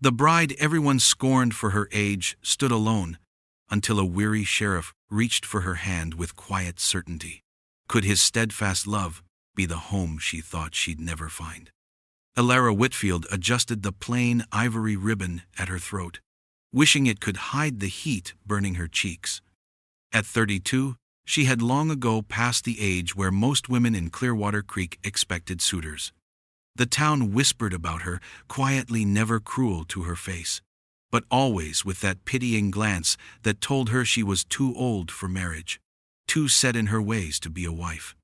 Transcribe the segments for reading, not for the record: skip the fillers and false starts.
The bride everyone scorned for her age stood alone, until a weary sheriff reached for her hand with quiet certainty. Could his steadfast love be the home she thought she'd never find? Elara Whitfield adjusted the plain ivory ribbon at her throat, wishing it could hide the heat burning her cheeks. At 32, she had long ago passed the age where most women in Clearwater Creek expected suitors. The town whispered about her, quietly, never cruel to her face, but always with that pitying glance that told her she was too old for marriage, too set in her ways to be a wife.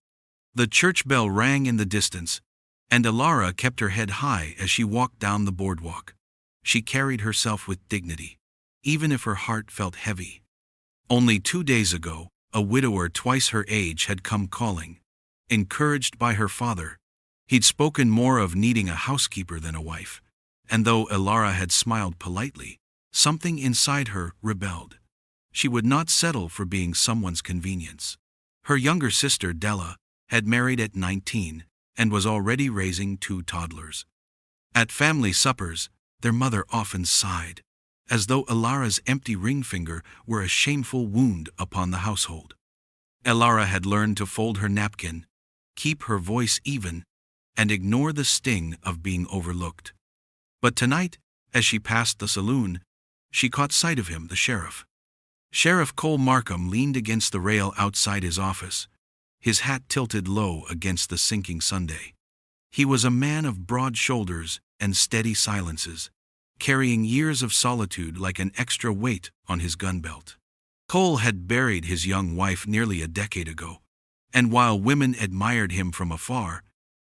The church bell rang in the distance, and Elara kept her head high as she walked down the boardwalk. She carried herself with dignity, even if her heart felt heavy. Only 2 days ago, a widower twice her age had come calling. Encouraged by her father, he'd spoken more of needing a housekeeper than a wife, and though Elara had smiled politely, something inside her rebelled. She would not settle for being someone's convenience. Her younger sister, Della, had married at 19 and was already raising 2 toddlers. At family suppers, their mother often sighed, as though Elara's empty ring finger were a shameful wound upon the household. Elara had learned to fold her napkin, keep her voice even, and ignore the sting of being overlooked. But tonight, as she passed the saloon, she caught sight of him, the sheriff. Sheriff Cole Markham leaned against the rail outside his office, his hat tilted low against the sinking Sunday. He was a man of broad shoulders and steady silences, carrying years of solitude like an extra weight on his gun belt. Cole had buried his young wife nearly a decade ago, and while women admired him from afar,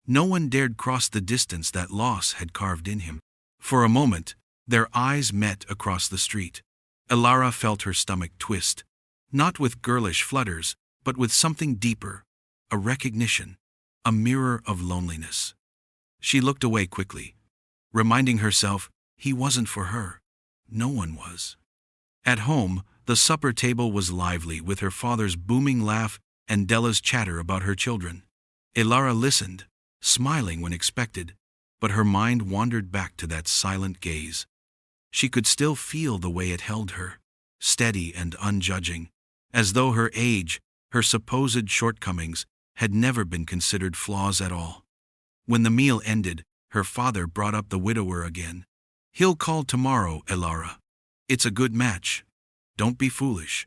no one dared cross the distance that loss had carved in him. For a moment, their eyes met across the street. Elara felt her stomach twist, not with girlish flutters, but with something deeper, a recognition, a mirror of loneliness. She looked away quickly, reminding herself he wasn't for her. No one was. At home, the supper table was lively with her father's booming laugh and Della's chatter about her children. Elara listened, smiling when expected, but her mind wandered back to that silent gaze. She could still feel the way it held her, steady and unjudging, as though her age, her supposed shortcomings, had never been considered flaws at all. When the meal ended, her father brought up the widower again. "He'll call tomorrow, Elara. It's a good match. Don't be foolish."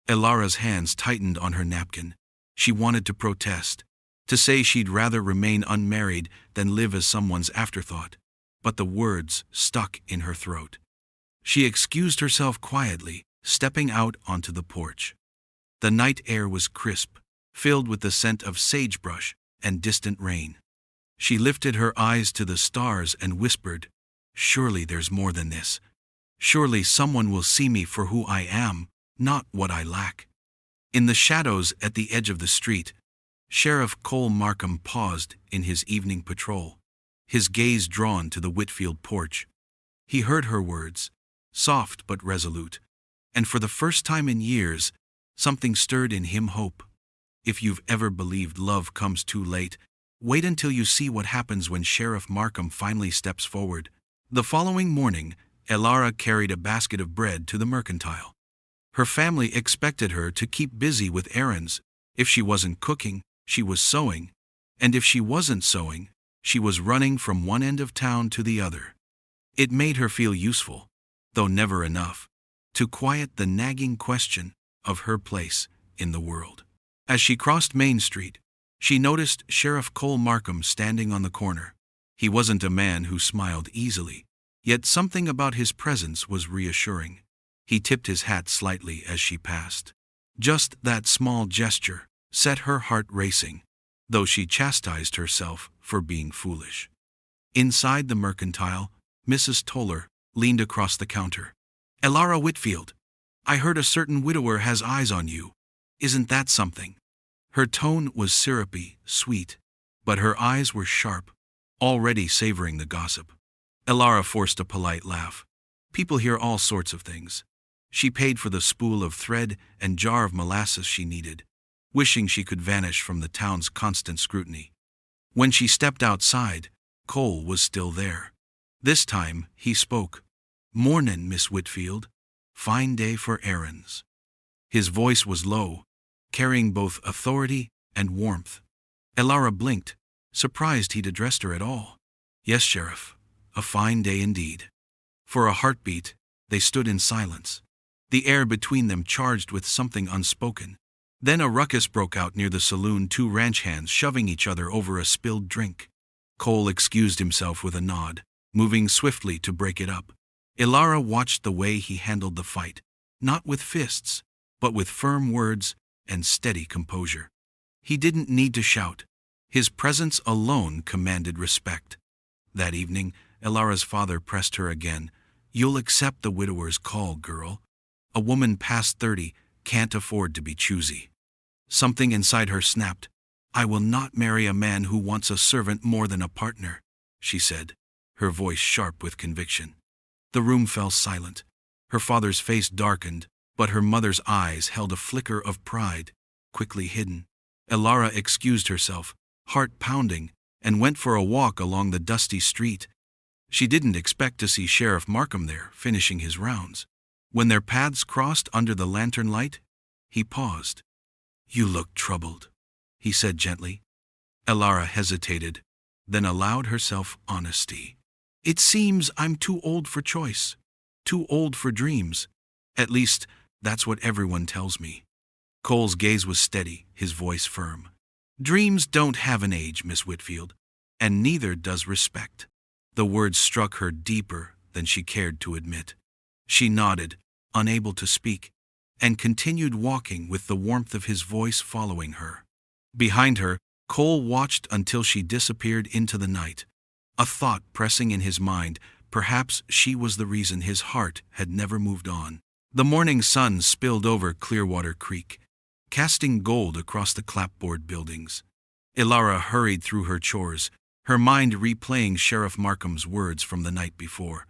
Elara's hands tightened on her napkin. She wanted to protest, to say she'd rather remain unmarried than live as someone's afterthought, but the words stuck in her throat. She excused herself quietly, stepping out onto the porch. The night air was crisp, filled with the scent of sagebrush and distant rain. She lifted her eyes to the stars and whispered, "Surely there's more than this. Surely someone will see me for who I am, not what I lack." In the shadows at the edge of the street, Sheriff Cole Markham paused in his evening patrol, his gaze drawn to the Whitfield porch. He heard her words, soft but resolute, and for the first time in years, something stirred in him hope. If you've ever believed love comes too late, wait until you see what happens when Sheriff Markham finally steps forward. The following morning, Elara carried a basket of bread to the mercantile. Her family expected her to keep busy with errands. If she wasn't cooking, she was sewing, and if she wasn't sewing, she was running from one end of town to the other. It made her feel useful, though never enough, to quiet the nagging question of her place in the world. As she crossed Main Street, she noticed Sheriff Cole Markham standing on the corner. He wasn't a man who smiled easily, yet something about his presence was reassuring. He tipped his hat slightly as she passed. Just that small gesture set her heart racing, though she chastised herself for being foolish. Inside the mercantile, Mrs. Toller leaned across the counter. "Elara Whitfield, I heard a certain widower has eyes on you. Isn't that something?" Her tone was syrupy, sweet, but her eyes were sharp, already savoring the gossip. Elara forced a polite laugh. People hear all sorts of things. She paid for the spool of thread and jar of molasses she needed, wishing she could vanish from the town's constant scrutiny. When she stepped outside, Cole was still there. This time he spoke. "Mornin', Miss Whitfield. Fine day for errands." His voice was low, carrying both authority and warmth. Elara blinked, surprised he'd addressed her at all. "Yes, Sheriff, a fine day indeed." For a heartbeat, they stood in silence, the air between them charged with something unspoken. Then a ruckus broke out near the saloon, two ranch hands shoving each other over a spilled drink. Cole excused himself with a nod, moving swiftly to break it up. Elara watched the way he handled the fight, not with fists, but with firm words and steady composure. He didn't need to shout. His presence alone commanded respect. That evening, Elara's father pressed her again. "You'll accept the widower's call, girl. A woman past 30 can't afford to be choosy." Something inside her snapped. "I will not marry a man who wants a servant more than a partner," she said, her voice sharp with conviction. The room fell silent. Her father's face darkened, but her mother's eyes held a flicker of pride, quickly hidden. Elara excused herself, heart pounding, and went for a walk along the dusty street. She didn't expect to see Sheriff Markham there, finishing his rounds. When their paths crossed under the lantern light, he paused. "You look troubled," he said gently. Elara hesitated, then allowed herself honesty. "It seems I'm too old for choice, too old for dreams. At least, that's what everyone tells me." Cole's gaze was steady, his voice firm. "Dreams don't have an age, Miss Whitfield, and neither does respect." The words struck her deeper than she cared to admit. She nodded, unable to speak, and continued walking with the warmth of his voice following her. Behind her, Cole watched until she disappeared into the night, a thought pressing in his mind. Perhaps she was the reason his heart had never moved on. The morning sun spilled over Clearwater Creek, casting gold across the clapboard buildings. Elara hurried through her chores, her mind replaying Sheriff Markham's words from the night before.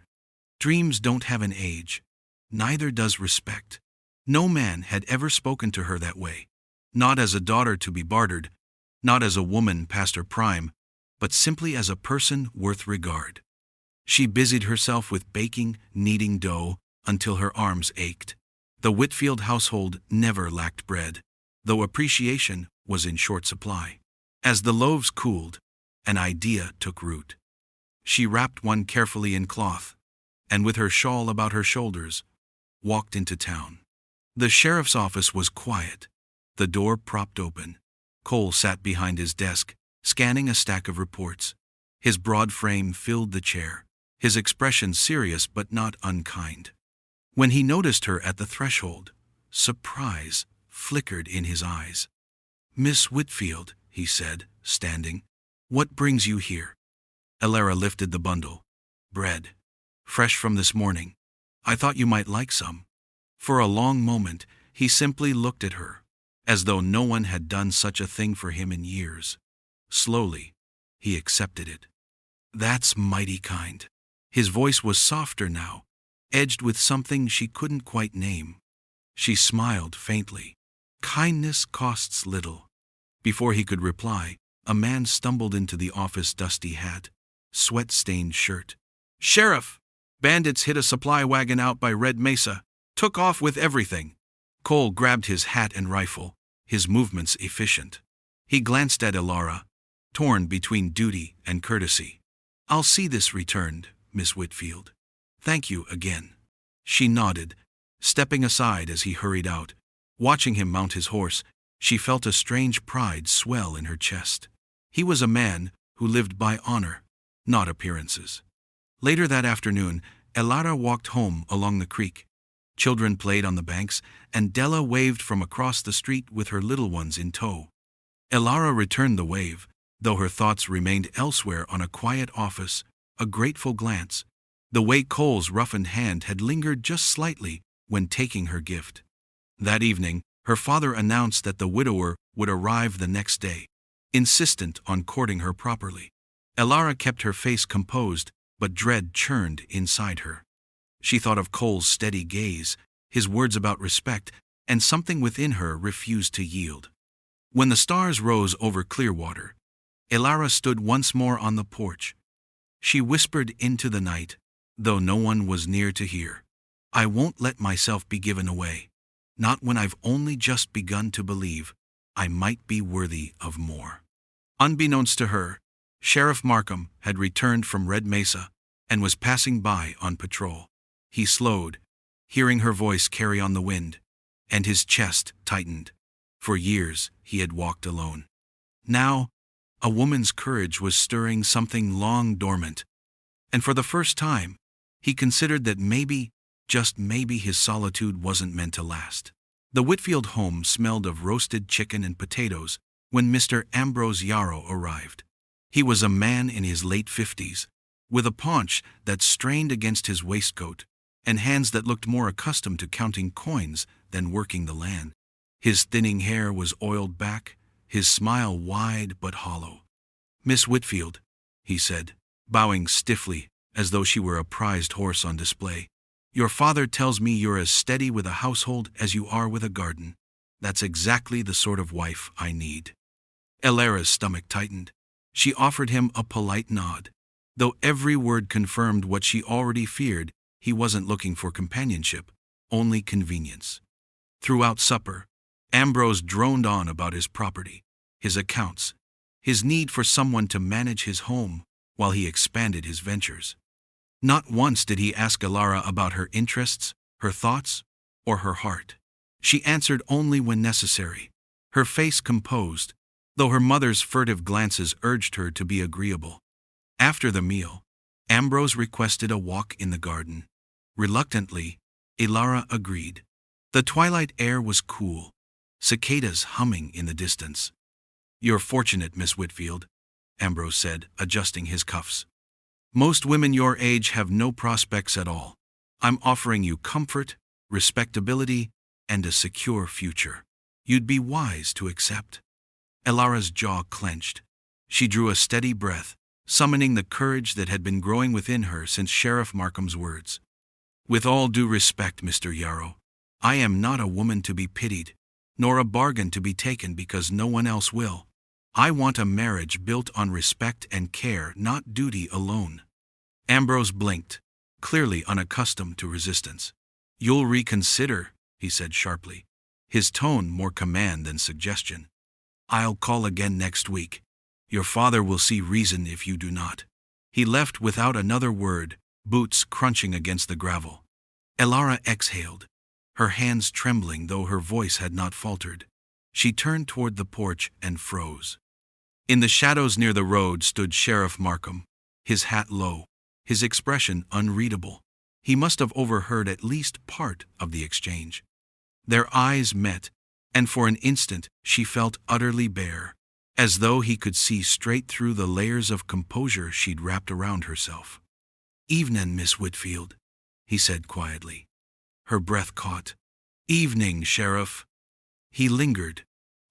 Dreams don't have an age. Neither does respect. No man had ever spoken to her that way. Not as a daughter to be bartered, not as a woman past her prime, but simply as a person worth regard. She busied herself with baking, kneading dough, until her arms ached. The Whitfield household never lacked bread, though appreciation was in short supply. As the loaves cooled, an idea took root. She wrapped one carefully in cloth, and with her shawl about her shoulders, walked into town. The sheriff's office was quiet, the door propped open. Cole sat behind his desk, scanning a stack of reports. His broad frame filled the chair, his expression serious but not unkind. When he noticed her at the threshold, surprise flickered in his eyes. "Miss Whitfield," he said, standing, "what brings you here?" Elara lifted the bundle. "Bread. Fresh from this morning. I thought you might like some." For a long moment, he simply looked at her, as though no one had done such a thing for him in years. Slowly, he accepted it. "That's mighty kind." His voice was softer now, edged with something she couldn't quite name. She smiled faintly. "Kindness costs little." Before he could reply, a man stumbled into the office, dusty hat, sweat-stained shirt. "Sheriff! Bandits hit a supply wagon out by Red Mesa. Took off with everything." Cole grabbed his hat and rifle, his movements efficient. He glanced at Elara, torn between duty and courtesy. "I'll see this returned, Miss Whitfield. Thank you again." She nodded, stepping aside as he hurried out. Watching him mount his horse, she felt a strange pride swell in her chest. He was a man who lived by honor, not appearances. Later that afternoon, Elara walked home along the creek. Children played on the banks, and Della waved from across the street with her little ones in tow. Elara returned the wave, though her thoughts remained elsewhere on a quiet office, a grateful glance, the way Cole's roughened hand had lingered just slightly when taking her gift. That evening, her father announced that the widower would arrive the next day, insistent on courting her properly. Elara kept her face composed, but dread churned inside her. She thought of Cole's steady gaze, his words about respect, and something within her refused to yield. When the stars rose over Clearwater, Elara stood once more on the porch. She whispered into the night, though no one was near to hear. I won't let myself be given away. Not when I've only just begun to believe I might be worthy of more. Unbeknownst to her, Sheriff Markham had returned from Red Mesa and was passing by on patrol. He slowed, hearing her voice carry on the wind, and his chest tightened. For years he had walked alone. Now, a woman's courage was stirring something long dormant, and for the first time, he considered that maybe, just maybe, his solitude wasn't meant to last. The Whitfield home smelled of roasted chicken and potatoes when Mr. Ambrose Yarrow arrived. He was a man in his late 50s, with a paunch that strained against his waistcoat and hands that looked more accustomed to counting coins than working the land. His thinning hair was oiled back, his smile wide but hollow. Miss Whitfield, he said, bowing stiffly as though she were a prized horse on display. Your father tells me you're as steady with a household as you are with a garden. That's exactly the sort of wife I need. Elara's stomach tightened. She offered him a polite nod. Though every word confirmed what she already feared, he wasn't looking for companionship, only convenience. Throughout supper, Ambrose droned on about his property, his accounts, his need for someone to manage his home while he expanded his ventures. Not once did he ask Elara about her interests, her thoughts, or her heart. She answered only when necessary, her face composed, though her mother's furtive glances urged her to be agreeable. After the meal, Ambrose requested a walk in the garden. Reluctantly, Elara agreed. The twilight air was cool, cicadas humming in the distance. You're fortunate, Miss Whitfield, Ambrose said, adjusting his cuffs. Most women your age have no prospects at all. I'm offering you comfort, respectability, and a secure future. You'd be wise to accept. Elara's jaw clenched. She drew a steady breath, summoning the courage that had been growing within her since Sheriff Markham's words. With all due respect, Mr. Yarrow, I am not a woman to be pitied, nor a bargain to be taken because no one else will. I want a marriage built on respect and care, not duty alone. Ambrose blinked, clearly unaccustomed to resistance. You'll reconsider, he said sharply, his tone more command than suggestion. I'll call again next week. Your father will see reason if you do not. He left without another word, boots crunching against the gravel. Elara exhaled, her hands trembling though her voice had not faltered. She turned toward the porch and froze. In the shadows near the road stood Sheriff Markham, his hat low, his expression unreadable. He must have overheard at least part of the exchange. Their eyes met, and for an instant she felt utterly bare, as though he could see straight through the layers of composure she'd wrapped around herself. Evening, Miss Whitfield, he said quietly. Her breath caught. Evening, Sheriff. He lingered,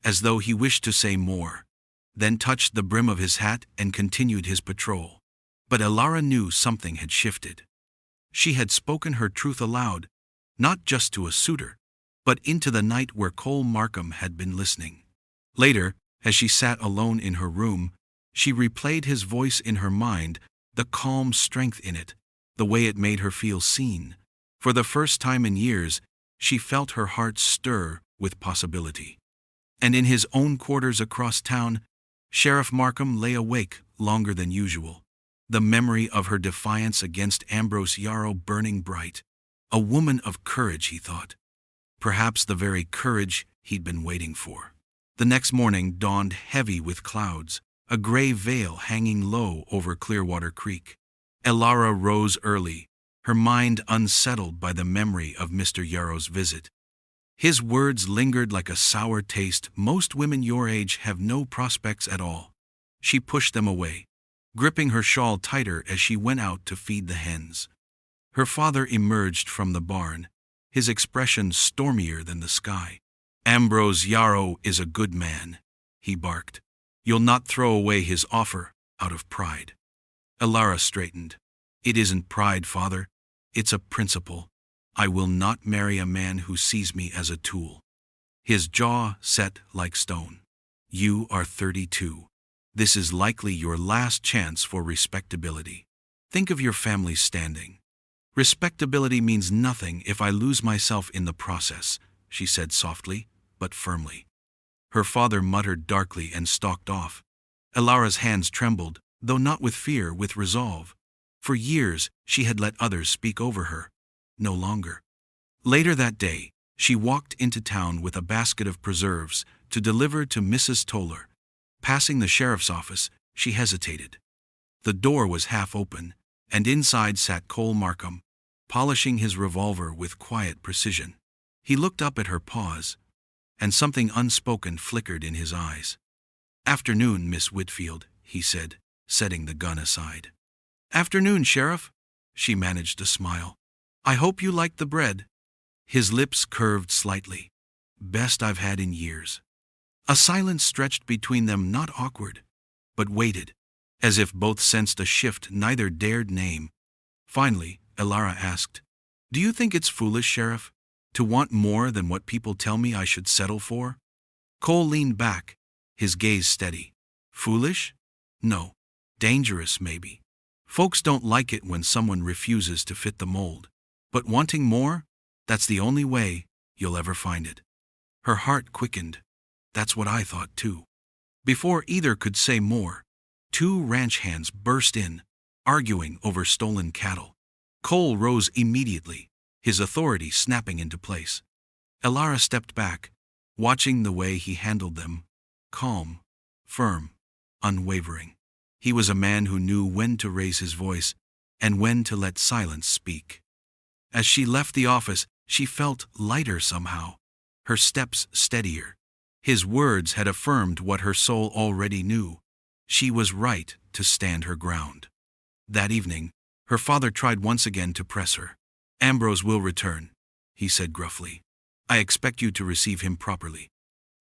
as though he wished to say more, then touched the brim of his hat and continued his patrol. But Elara knew something had shifted. She had spoken her truth aloud, not just to a suitor, but into the night where Cole Markham had been listening. Later, as she sat alone in her room, she replayed his voice in her mind, the calm strength in it, the way it made her feel seen. For the first time in years, she felt her heart stir with possibility. And in his own quarters across town, Sheriff Markham lay awake longer than usual, the memory of her defiance against Ambrose Yarrow burning bright. A woman of courage, he thought. Perhaps the very courage he'd been waiting for. The next morning dawned heavy with clouds, a gray veil hanging low over Clearwater Creek. Elara rose early, her mind unsettled by the memory of Mr. Yarrow's visit. His words lingered like a sour taste. Most women your age have no prospects at all. She pushed them away, gripping her shawl tighter as she went out to feed the hens. Her father emerged from the barn, his expression stormier than the sky. Ambrose Yarrow is a good man, he barked. You'll not throw away his offer out of pride. Elara straightened. It isn't pride, father. It's a principle. I will not marry a man who sees me as a tool. His jaw set like stone. You are 32. This is likely your last chance for respectability. Think of your family's standing. Respectability means nothing if I lose myself in the process, she said softly, but firmly. Her father muttered darkly and stalked off. Elara's hands trembled, though not with fear, with resolve. For years, she had let others speak over her. No longer. Later that day, she walked into town with a basket of preserves to deliver to Mrs. Toller. Passing the sheriff's office, she hesitated. The door was half open, and inside sat Cole Markham, polishing his revolver with quiet precision. He looked up at her pause, and something unspoken flickered in his eyes. "Afternoon, Miss Whitfield," he said, setting the gun aside. "Afternoon, Sheriff," she managed a smile. "I hope you liked the bread." His lips curved slightly. "Best I've had in years." A silence stretched between them, not awkward, but weighted, as if both sensed a shift neither dared name. Finally, Elara asked, "Do you think it's foolish, Sheriff, to want more than what people tell me I should settle for?" Cole leaned back, his gaze steady. "Foolish? No. Dangerous, maybe. Folks don't like it when someone refuses to fit the mold. But wanting more? That's the only way you'll ever find it." Her heart quickened. "That's what I thought too." Before either could say more, two ranch hands burst in, arguing over stolen cattle. Cole rose immediately, his authority snapping into place. Elara stepped back, watching the way he handled them. Calm, firm, unwavering. He was a man who knew when to raise his voice and when to let silence speak. As she left the office, she felt lighter somehow, her steps steadier. His words had affirmed what her soul already knew. She was right to stand her ground. That evening, her father tried once again to press her. "Ambrose will return," he said gruffly. "I expect you to receive him properly."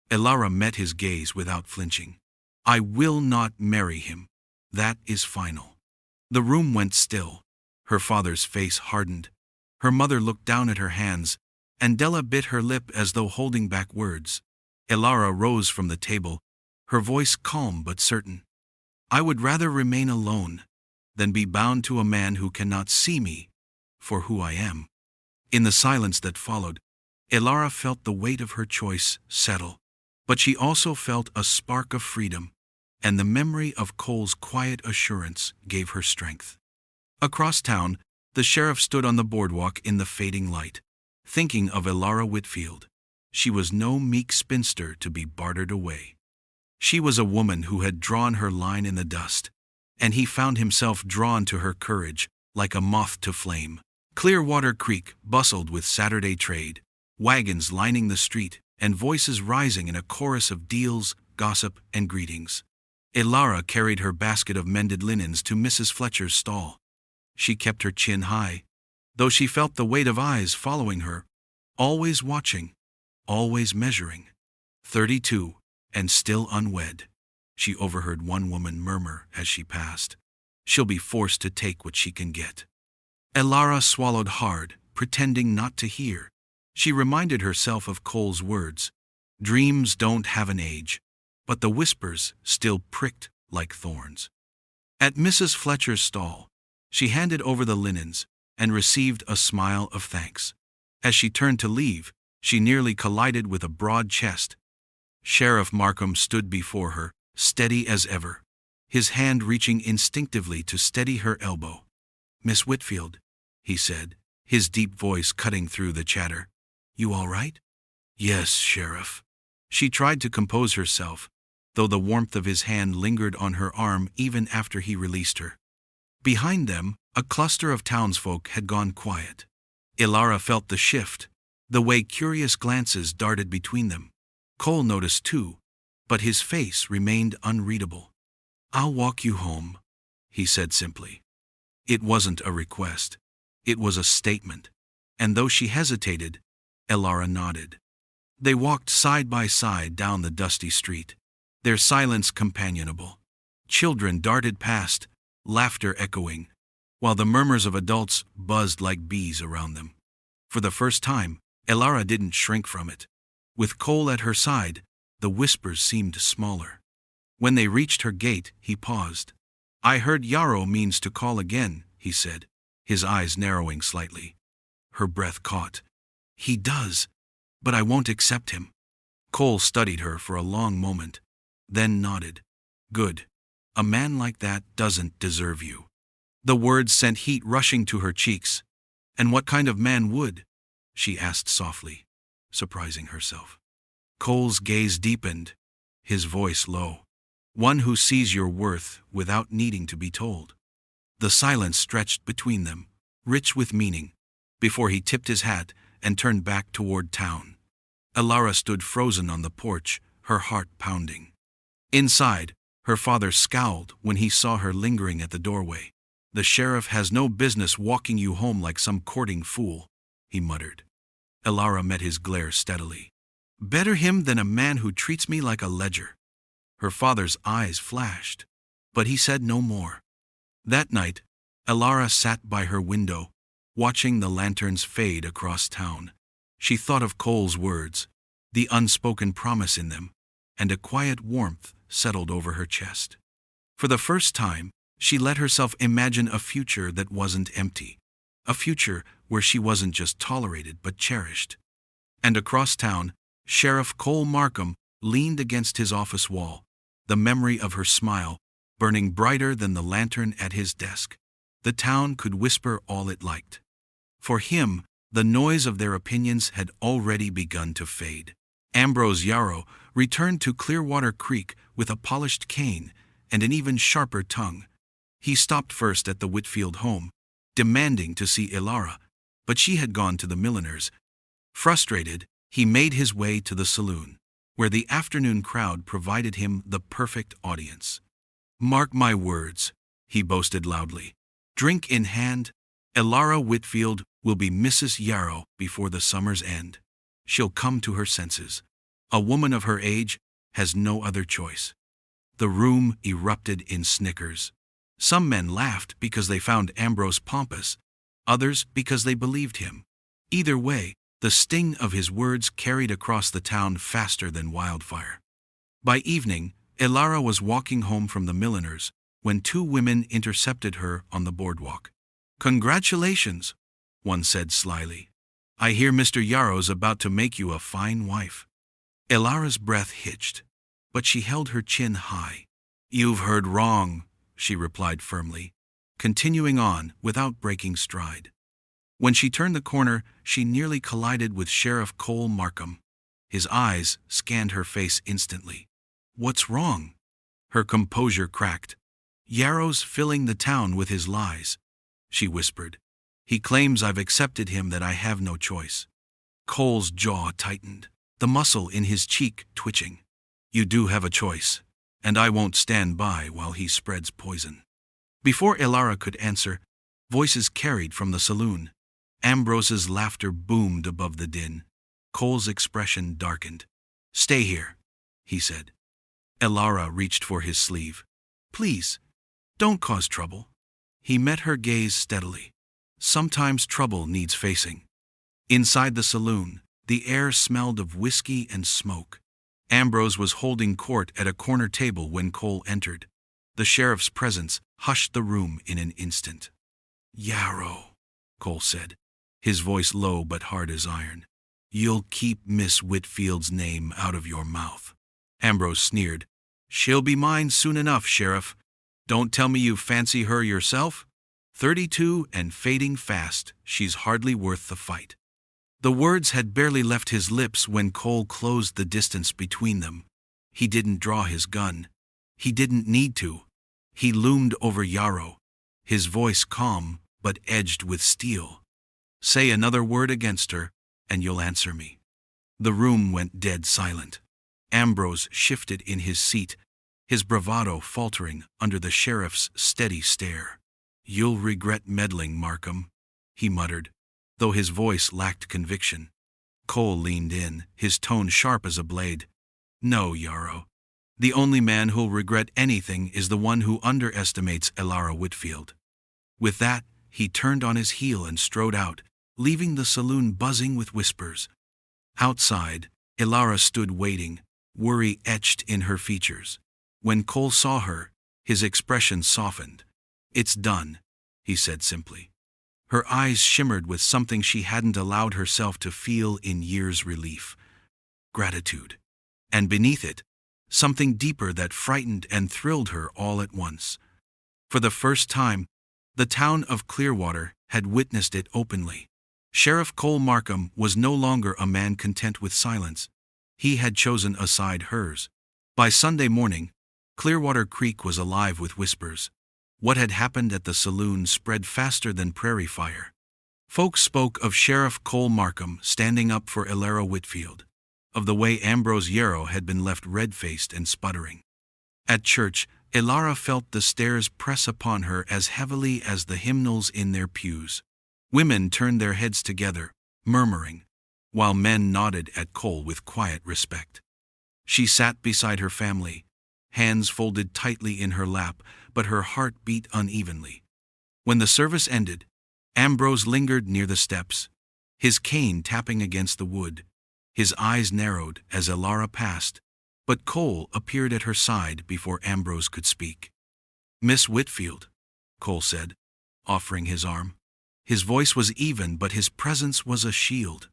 Elara met his gaze without flinching. "I will not marry him. That is final." The room went still. Her father's face hardened. Her mother looked down at her hands, and Della bit her lip as though holding back words. Elara rose from the table, her voice calm but certain. "I would rather remain alone than be bound to a man who cannot see me for who I am." In the silence that followed, Elara felt the weight of her choice settle, but she also felt a spark of freedom, and the memory of Cole's quiet assurance gave her strength. Across town, the sheriff stood on the boardwalk in the fading light, thinking of Elara Whitfield. She was no meek spinster to be bartered away. She was a woman who had drawn her line in the dust, and he found himself drawn to her courage like a moth to flame. Clearwater Creek bustled with Saturday trade, wagons lining the street, and voices rising in a chorus of deals, gossip, and greetings. Elara carried her basket of mended linens to Mrs. Fletcher's stall. She kept her chin high, though she felt the weight of eyes following her, always watching, always measuring. 32, and still unwed, she overheard one woman murmur as she passed. "She'll be forced to take what she can get." Elara swallowed hard, pretending not to hear. She reminded herself of Cole's words. Dreams don't have an age, but the whispers still pricked like thorns. At Mrs. Fletcher's stall, she handed over the linens and received a smile of thanks. As she turned to leave, she nearly collided with a broad chest. Sheriff Markham stood before her, steady as ever, his hand reaching instinctively to steady her elbow. "Miss Whitfield," he said, his deep voice cutting through the chatter. "You all right?" "Yes, Sheriff." She tried to compose herself, though the warmth of his hand lingered on her arm even after he released her. Behind them, a cluster of townsfolk had gone quiet. Elara felt the shift, the way curious glances darted between them. Cole noticed too, but his face remained unreadable. "I'll walk you home," he said simply. It wasn't a request. It was a statement, and though she hesitated, Elara nodded. They walked side by side down the dusty street, their silence companionable. Children darted past, laughter echoing, while the murmurs of adults buzzed like bees around them. For the first time, Elara didn't shrink from it. With Cole at her side, the whispers seemed smaller. When they reached her gate, he paused. "I heard Yarrow means to call again," he said, his eyes narrowing slightly. Her breath caught. He does, but I won't accept him. Cole studied her for a long moment, then nodded. Good. A man like that doesn't deserve you. The words sent heat rushing to her cheeks. And what kind of man would? She asked softly, surprising herself. Cole's gaze deepened, his voice low. One who sees your worth without needing to be told. The silence stretched between them, rich with meaning, before he tipped his hat and turned back toward town. Elara stood frozen on the porch, her heart pounding. Inside, her father scowled when he saw her lingering at the doorway. The sheriff has no business walking you home like some courting fool, he muttered. Elara met his glare steadily. Better him than a man who treats me like a ledger. Her father's eyes flashed, but he said no more. That night, Elara sat by her window, watching the lanterns fade across town. She thought of Cole's words, the unspoken promise in them, and a quiet warmth settled over her chest. For the first time, she let herself imagine a future that wasn't empty, a future where she wasn't just tolerated but cherished. And across town, Sheriff Cole Markham leaned against his office wall, the memory of her smile burning brighter than the lantern at his desk. The town could whisper all it liked. For him, the noise of their opinions had already begun to fade. Ambrose Yarrow returned to Clearwater Creek with a polished cane and an even sharper tongue. He stopped first at the Whitfield home, demanding to see Elara, but she had gone to the milliner's. Frustrated, he made his way to the saloon, where the afternoon crowd provided him the perfect audience. Mark my words, he boasted loudly. Drink in hand, Elara Whitfield will be Mrs. Yarrow before the summer's end. She'll come to her senses. A woman of her age has no other choice. The room erupted in snickers. Some men laughed because they found Ambrose pompous, others because they believed him. Either way, the sting of his words carried across the town faster than wildfire. By evening, Elara was walking home from the milliner's when two women intercepted her on the boardwalk. Congratulations, one said slyly. I hear Mr. Yarrow's about to make you a fine wife. Elara's breath hitched, but she held her chin high. You've heard wrong, she replied firmly, continuing on without breaking stride. When she turned the corner, she nearly collided with Sheriff Cole Markham. His eyes scanned her face instantly. What's wrong? Her composure cracked. Yarrow's filling the town with his lies, she whispered. He claims I've accepted him, that I have no choice. Cole's jaw tightened, the muscle in his cheek twitching. You do have a choice, and I won't stand by while he spreads poison. Before Elara could answer, voices carried from the saloon. Ambrose's laughter boomed above the din. Cole's expression darkened. Stay here, he said. Elara reached for his sleeve. Please, don't cause trouble. He met her gaze steadily. Sometimes trouble needs facing. Inside the saloon, the air smelled of whiskey and smoke. Ambrose was holding court at a corner table when Cole entered. The sheriff's presence hushed the room in an instant. Yarrow, Cole said, his voice low but hard as iron. You'll keep Miss Whitfield's name out of your mouth. Ambrose sneered. She'll be mine soon enough, Sheriff. Don't tell me you fancy her yourself. 32 and fading fast, she's hardly worth the fight. The words had barely left his lips when Cole closed the distance between them. He didn't draw his gun. He didn't need to. He loomed over Yarrow, his voice calm but edged with steel. Say another word against her, and you'll answer me. The room went dead silent. Ambrose shifted in his seat, his bravado faltering under the sheriff's steady stare. You'll regret meddling, Markham, he muttered, though his voice lacked conviction. Cole leaned in, his tone sharp as a blade. No, Yarrow. The only man who'll regret anything is the one who underestimates Elara Whitfield. With that, he turned on his heel and strode out, leaving the saloon buzzing with whispers. Outside, Elara stood waiting, worry etched in her features. When Cole saw her, his expression softened. It's done, he said simply. Her eyes shimmered with something she hadn't allowed herself to feel in years: relief, gratitude, and beneath it, something deeper that frightened and thrilled her all at once. For the first time, the town of Clearwater had witnessed it openly. Sheriff Cole Markham was no longer a man content with silence. He had chosen a side: hers. By Sunday morning, Clearwater Creek was alive with whispers. What had happened at the saloon spread faster than prairie fire. Folks spoke of Sheriff Cole Markham standing up for Elara Whitfield, of the way Ambrose Yarrow had been left red-faced and sputtering. At church, Elara felt the stares press upon her as heavily as the hymnals in their pews. Women turned their heads together, murmuring, while men nodded at Cole with quiet respect. She sat beside her family, hands folded tightly in her lap, but her heart beat unevenly. When the service ended, Ambrose lingered near the steps, his cane tapping against the wood. His eyes narrowed as Elara passed, but Cole appeared at her side before Ambrose could speak. "Miss Whitfield," Cole said, offering his arm. His voice was even, but his presence was a shield.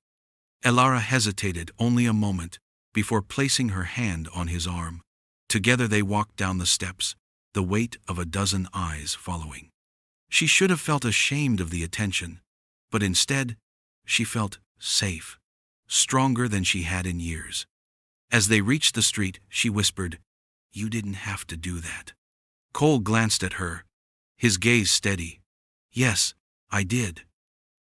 Elara hesitated only a moment before placing her hand on his arm. Together they walked down the steps, the weight of a dozen eyes following. She should have felt ashamed of the attention, but instead, she felt safe, stronger than she had in years. As they reached the street, she whispered, "You didn't have to do that." Cole glanced at her, his gaze steady. "Yes, I did."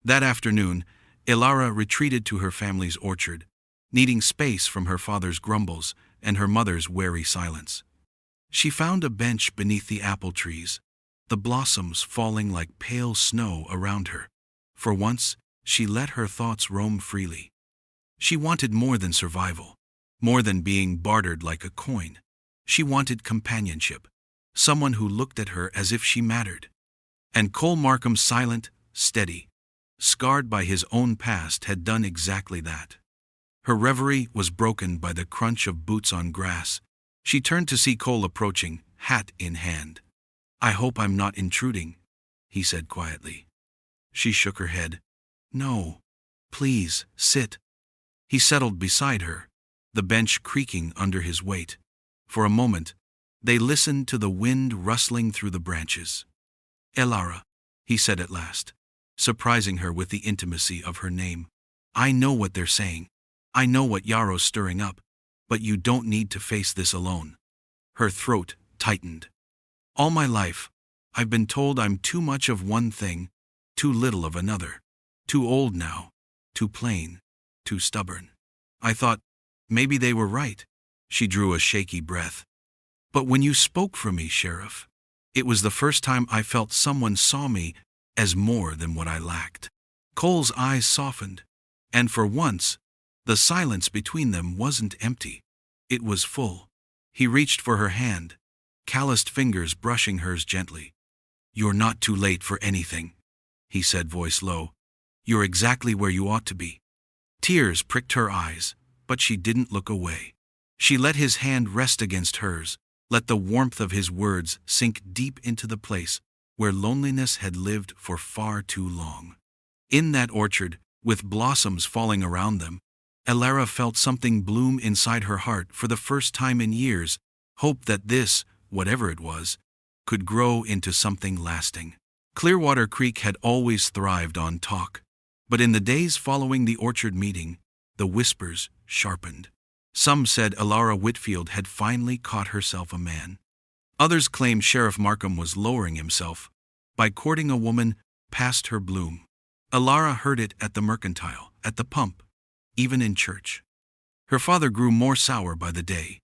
That afternoon, Elara retreated to her family's orchard, needing space from her father's grumbles and her mother's wary silence. She found a bench beneath the apple trees, the blossoms falling like pale snow around her. For once, she let her thoughts roam freely. She wanted more than survival, more than being bartered like a coin. She wanted companionship, someone who looked at her as if she mattered. And Cole Markham, silent, steady, scarred by his own past, had done exactly that. Her reverie was broken by the crunch of boots on grass. She turned to see Cole approaching, hat in hand. "I hope I'm not intruding," he said quietly. She shook her head. "No. Please, sit." He settled beside her, the bench creaking under his weight. For a moment, they listened to the wind rustling through the branches. "Elara," he said at last, surprising her with the intimacy of her name. "I know what they're saying. I know what Yarrow's stirring up, but you don't need to face this alone." Her throat tightened. "All my life, I've been told I'm too much of one thing, too little of another. Too old now, too plain, too stubborn. I thought, maybe they were right." She drew a shaky breath. "But when you spoke for me, Sheriff, it was the first time I felt someone saw me as more than what I lacked." Cole's eyes softened, and for once, the silence between them wasn't empty. It was full. He reached for her hand, calloused fingers brushing hers gently. "You're not too late for anything," he said, voice low. "You're exactly where you ought to be." Tears pricked her eyes, but she didn't look away. She let his hand rest against hers, let the warmth of his words sink deep into the place where loneliness had lived for far too long. In that orchard, with blossoms falling around them, Elara felt something bloom inside her heart for the first time in years, hope that this, whatever it was, could grow into something lasting. Clearwater Creek had always thrived on talk, but in the days following the orchard meeting, the whispers sharpened. Some said Elara Whitfield had finally caught herself a man. Others claimed Sheriff Markham was lowering himself by courting a woman past her bloom. Elara heard it at the mercantile, at the pump, even in church. Her father grew more sour by the day.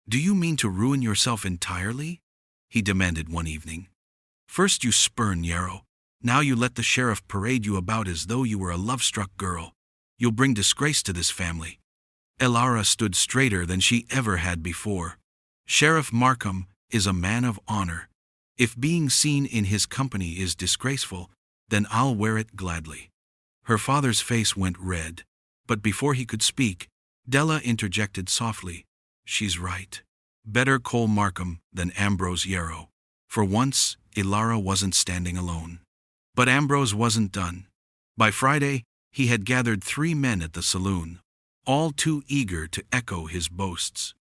"Do you mean to ruin yourself entirely?" he demanded one evening. "First you spurn Yarrow, now you let the sheriff parade you about as though you were a love-struck girl. You'll bring disgrace to this family." Elara stood straighter than she ever had before. "Sheriff Markham is a man of honor. If being seen in his company is disgraceful, then I'll wear it gladly." Her father's face went red, but before he could speak, Della interjected softly, "She's right. Better Cole Markham than Ambrose Yarrow." For once, Elara wasn't standing alone. But Ambrose wasn't done. By Friday, he had gathered 3 men at the saloon, all too eager to echo his boasts.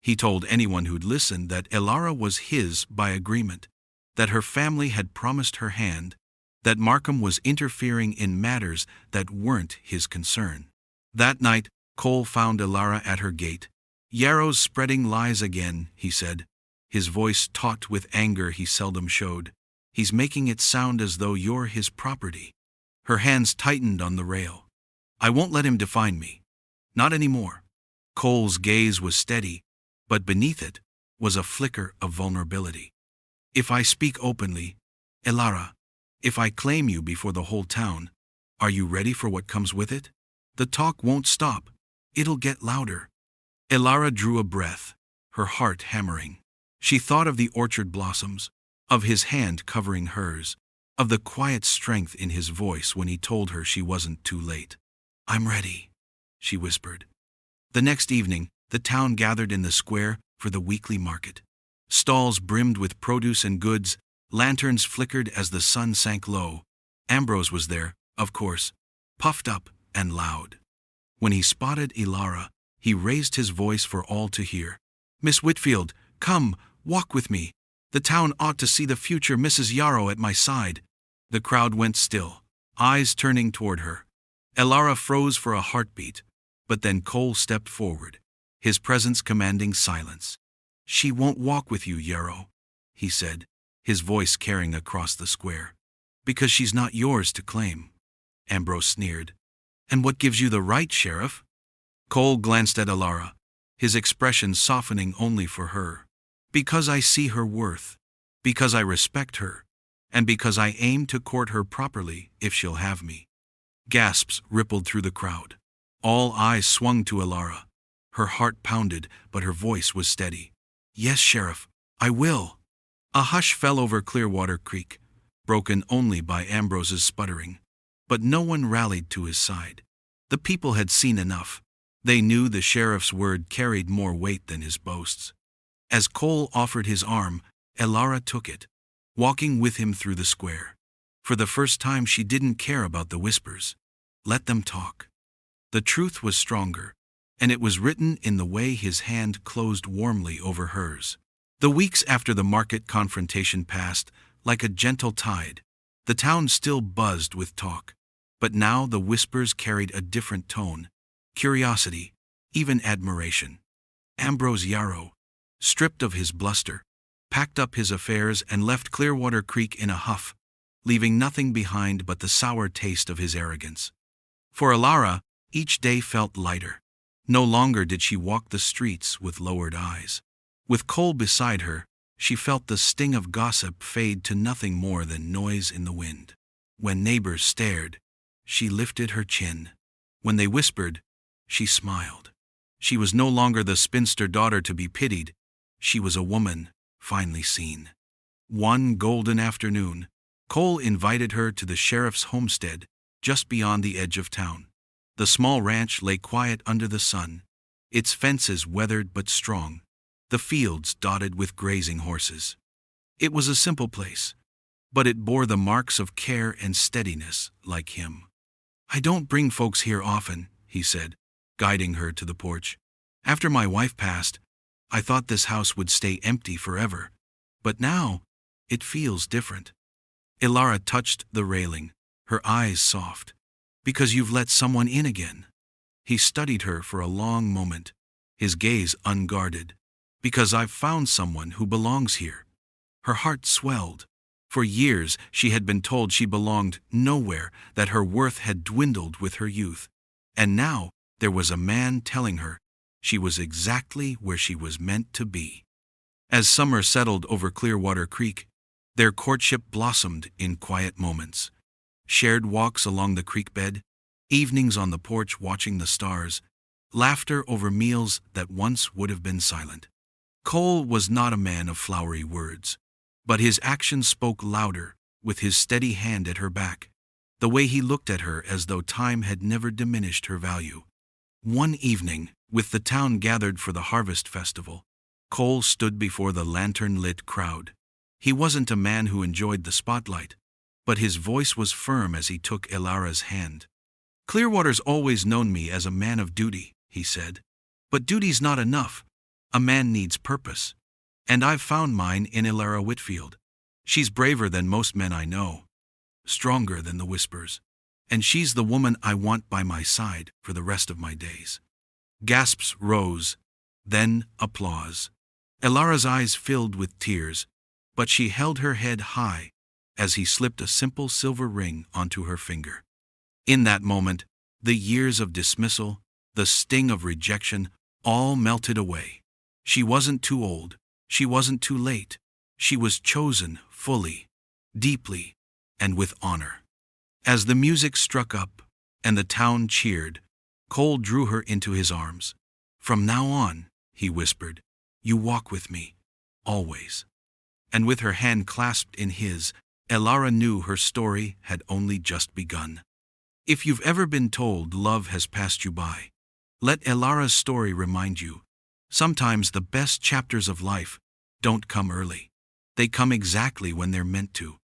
He told anyone who'd listen that Elara was his by agreement, that her family had promised her hand, that Markham was interfering in matters that weren't his concern. That night, Cole found Elara at her gate. "Yarrow's spreading lies again," he said, his voice taut with anger he seldom showed. "He's making it sound as though you're his property." Her hands tightened on the rail. "I won't let him define me. Not anymore." Cole's gaze was steady, but beneath it was a flicker of vulnerability. "If I speak openly, Elara, if I claim you before the whole town, are you ready for what comes with it? The talk won't stop. It'll get louder." Elara drew a breath, her heart hammering. She thought of the orchard blossoms, of his hand covering hers, of the quiet strength in his voice when he told her she wasn't too late. "I'm ready," she whispered. The next evening, the town gathered in the square for the weekly market. Stalls brimmed with produce and goods, lanterns flickered as the sun sank low. Ambrose was there, of course, puffed up and loud. When he spotted Elara, he raised his voice for all to hear. "Miss Whitfield, come, walk with me. The town ought to see the future Mrs. Yarrow at my side." The crowd went still, eyes turning toward her. Elara froze for a heartbeat, but then Cole stepped forward, his presence commanding silence. "She won't walk with you, Yarrow," he said, his voice carrying across the square. "Because she's not yours to claim." Ambrose sneered. "And what gives you the right, Sheriff?" Cole glanced at Elara, his expression softening only for her. "Because I see her worth, because I respect her, and because I aim to court her properly if she'll have me." Gasps rippled through the crowd. All eyes swung to Elara. Her heart pounded, but her voice was steady. "Yes, Sheriff, I will." A hush fell over Clearwater Creek, broken only by Ambrose's sputtering. But no one rallied to his side. The people had seen enough. They knew the sheriff's word carried more weight than his boasts. As Cole offered his arm, Elara took it, walking with him through the square. For the first time she didn't care about the whispers. Let them talk. The truth was stronger, and it was written in the way his hand closed warmly over hers. The weeks after the market confrontation passed, like a gentle tide, the town still buzzed with talk. But now the whispers carried a different tone. Curiosity, even admiration. Ambrose Yarrow, stripped of his bluster, packed up his affairs and left Clearwater Creek in a huff, leaving nothing behind but the sour taste of his arrogance. For Elara, each day felt lighter. No longer did she walk the streets with lowered eyes. With Cole beside her, she felt the sting of gossip fade to nothing more than noise in the wind. When neighbors stared, she lifted her chin. When they whispered, she smiled. She was no longer the spinster daughter to be pitied. She was a woman, finally seen. One golden afternoon, Cole invited her to the sheriff's homestead, just beyond the edge of town. The small ranch lay quiet under the sun, its fences weathered but strong, the fields dotted with grazing horses. It was a simple place, but it bore the marks of care and steadiness like him. "I don't bring folks here often," he said, guiding her to the porch. "After my wife passed, I thought this house would stay empty forever, but now it feels different." Elara touched the railing, her eyes soft. "Because you've let someone in again." He studied her for a long moment, his gaze unguarded. "Because I've found someone who belongs here." Her heart swelled. For years she had been told she belonged nowhere, that her worth had dwindled with her youth. And now there was a man telling her she was exactly where she was meant to be. As summer settled over Clearwater Creek, their courtship blossomed in quiet moments. Shared walks along the creek bed, evenings on the porch watching the stars, laughter over meals that once would have been silent. Cole was not a man of flowery words, but his actions spoke louder, with his steady hand at her back, the way he looked at her as though time had never diminished her value. One evening, with the town gathered for the harvest festival, Cole stood before the lantern-lit crowd. He wasn't a man who enjoyed the spotlight, but his voice was firm as he took Elara's hand. "Clearwater's always known me as a man of duty," he said. "But duty's not enough. A man needs purpose. And I've found mine in Elara Whitfield. She's braver than most men I know, stronger than the whispers. And she's the woman I want by my side for the rest of my days." Gasps rose, then applause. Elara's eyes filled with tears, but she held her head high as he slipped a simple silver ring onto her finger. In that moment, the years of dismissal, the sting of rejection, all melted away. She wasn't too old. She wasn't too late. She was chosen fully, deeply, and with honor. As the music struck up and the town cheered, Cole drew her into his arms. "From now on," he whispered, "you walk with me, always." And with her hand clasped in his, Elara knew her story had only just begun. If you've ever been told love has passed you by, let Elara's story remind you. Sometimes the best chapters of life don't come early. They come exactly when they're meant to.